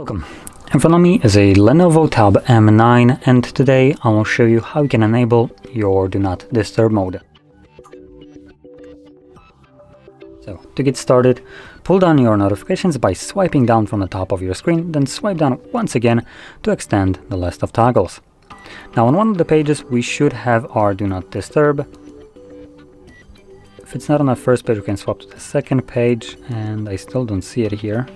Welcome. In front of me is a Lenovo Tab M9, and today I will show you how you can enable your Do Not Disturb mode. So to get started, pull down your notifications by swiping down from the top of your screen, then swipe down once again to extend the list of toggles. Now on one of the pages we should have our Do Not Disturb. If it's not on the first page, we can swap to the second page, and I still don't see it here.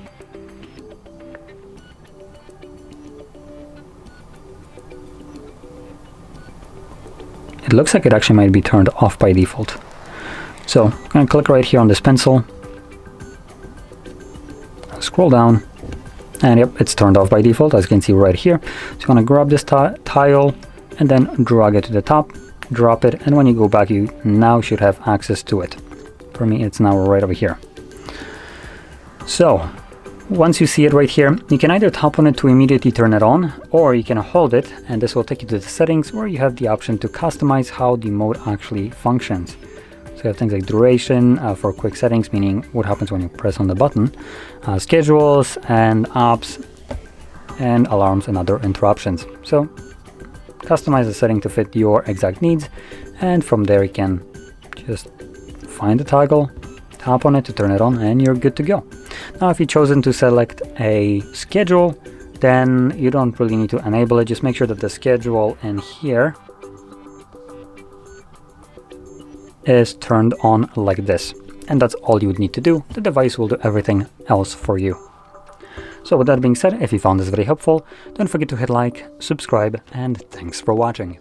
It looks like it actually might be turned off by default. So I'm going to click right here on this pencil, scroll down, and yep, it's turned off by default, as you can see right here. So you're going to grab this tile and then drag it to the top, drop it, and when you go back you now should have access to it. For me it's now right over here. So once you see it right here, you can either tap on it to immediately turn it on, or you can hold it and this will take you to the settings where you have the option to customize how the mode actually functions. So you have things like duration for quick settings, meaning what happens when you press on the button, schedules and apps and alarms and other interruptions. So customize the setting to fit your exact needs, and from there you can just find the toggle, tap on it to turn it on, and you're good to go. Now if you've chosen to select a schedule, then you don't really need to enable it. Just make sure that the schedule in here is turned on like this, and that's all you would need to do. The device will do everything else for you. So with that being said, if you found this very helpful, don't forget to hit like, subscribe, and thanks for watching.